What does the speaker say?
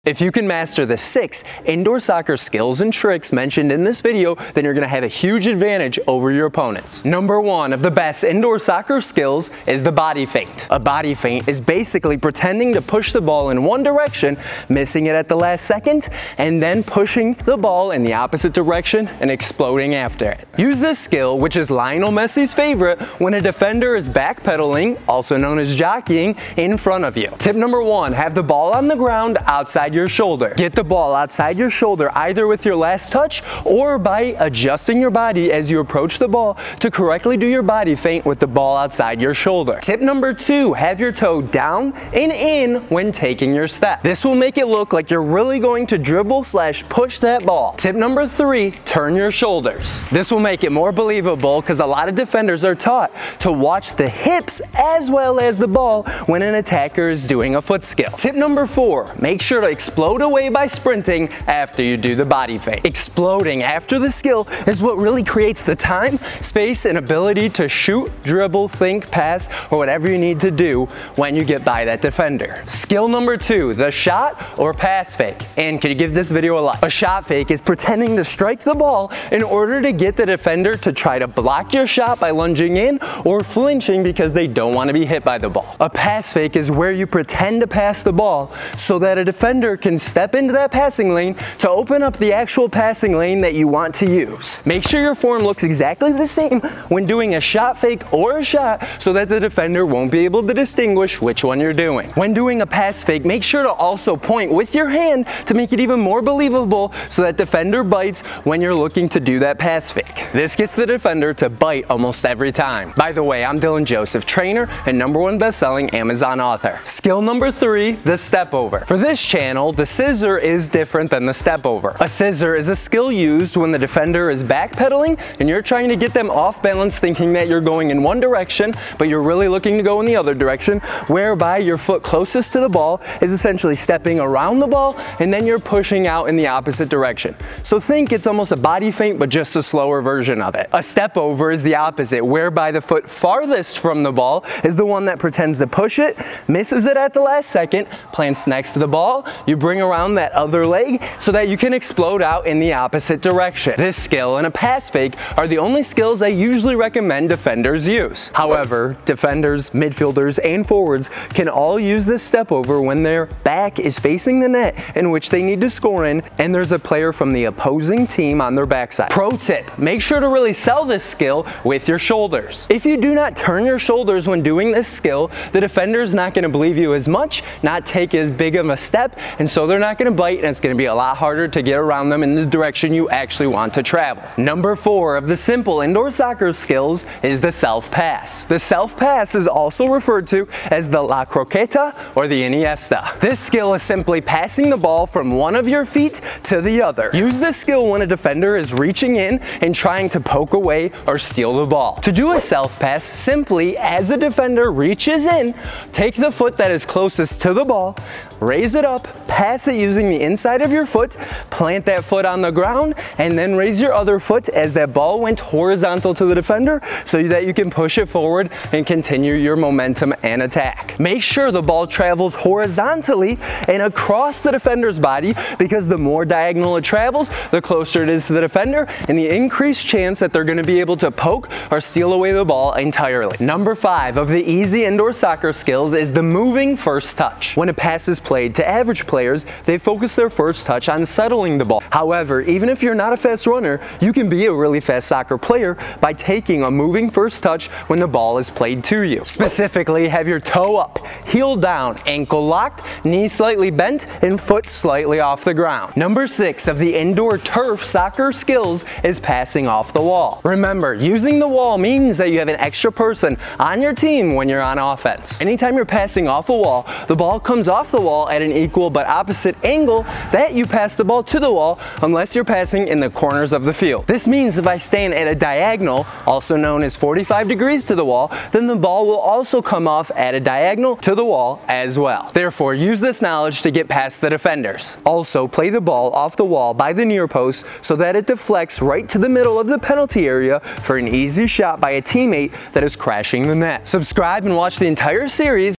If you can master the 6 indoor soccer skills and tricks mentioned in this video, then you're going to have a huge advantage over your opponents. Number 1 of the best indoor soccer skills is the body feint. A body feint is basically pretending to push the ball in one direction, missing it at the last second, and then pushing the ball in the opposite direction and exploding after it. Use this skill, which is Lionel Messi's favorite, when a defender is backpedaling, also known as jockeying, in front of you. Tip number 1, have the ball on the ground outside your shoulder. Get the ball outside your shoulder either with your last touch or by adjusting your body as you approach the ball to correctly do your body feint with the ball outside your shoulder. Tip number 2, have your toe down and in when taking your step. This will make it look like you're really going to dribble / push that ball. Tip number 3, turn your shoulders. This will make it more believable because a lot of defenders are taught to watch the hips as well as the ball when an attacker is doing a foot skill. Tip number 4, make sure to explode away by sprinting after you do the body feint. Exploding after the skill is what really creates the time, space, and ability to shoot, dribble, think, pass, or whatever you need to do when you get by that defender. Skill number 2, the shot or pass fake. And can you give this video a like? A shot fake is pretending to strike the ball in order to get the defender to try to block your shot by lunging in or flinching because they don't want to be hit by the ball. A pass fake is where you pretend to pass the ball so that a defender can step into that passing lane to open up the actual passing lane that you want to use. Make sure your form looks exactly the same when doing a shot fake or a shot so that the defender won't be able to distinguish which one you're doing. When doing a pass fake, make sure to also point with your hand to make it even more believable so that defender bites when you're looking to do that pass fake. This gets the defender to bite almost every time. By the way, I'm Dylan Joseph, trainer and #1 best-selling Amazon author. Skill number 3, the step over. For this channel, the scissor is different than the step over. A scissor is a skill used when the defender is backpedaling and you're trying to get them off balance thinking that you're going in one direction, but you're really looking to go in the other direction, whereby your foot closest to the ball is essentially stepping around the ball and then you're pushing out in the opposite direction. So think it's almost a body feint, but just a slower version of it. A step over is the opposite, whereby the foot farthest from the ball is the one that pretends to push it, misses it at the last second, plants next to the ball, you bring around that other leg so that you can explode out in the opposite direction. This skill and a pass fake are the only skills I usually recommend defenders use. However, defenders, midfielders, and forwards can all use this step over when their back is facing the net in which they need to score in and there's a player from the opposing team on their backside. Pro tip, make sure to really sell this skill with your shoulders. If you do not turn your shoulders when doing this skill, the defender is not going to believe you as much, not take as big of a step, and so they're not going to bite and it's going to be a lot harder to get around them in the direction you actually want to travel. Number 4 of the simple indoor soccer skills is the self pass. The self pass is also referred to as the La Croqueta or the Iniesta. This skill is simply passing the ball from one of your feet to the other. Use this skill when a defender is reaching in and trying to poke away or steal the ball. To do a self pass, simply as a defender reaches in, take the foot that is closest to the ball, raise it up, pass it using the inside of your foot, plant that foot on the ground, and then raise your other foot as that ball went horizontal to the defender so that you can push it forward and continue your momentum and attack. Make sure the ball travels horizontally and across the defender's body because the more diagonal it travels, the closer it is to the defender and the increased chance that they're going to be able to poke or steal away the ball entirely. Number 5 of the easy indoor soccer skills is the moving first touch. When a pass is played to average players, they focus their first touch on settling the ball. However, even if you're not a fast runner, you can be a really fast soccer player by taking a moving first touch when the ball is played to you. Specifically, have your toe up, heel down, ankle locked, knee slightly bent, and foot slightly off the ground. Number 6 of the indoor turf soccer skills is passing off the wall. Remember, using the wall means that you have an extra person on your team when you're on offense. Anytime you're passing off a wall, the ball comes off the wall at an equal but opposite angle that you pass the ball to the wall unless you're passing in the corners of the field. This means if I stand at a diagonal, also known as 45 degrees to the wall, then the ball will also come off at a diagonal to the wall as well. Therefore, use this knowledge to get past the defenders. Also, play the ball off the wall by the near post so that it deflects right to the middle of the penalty area for an easy shot by a teammate that is crashing the net. Subscribe and watch the entire series.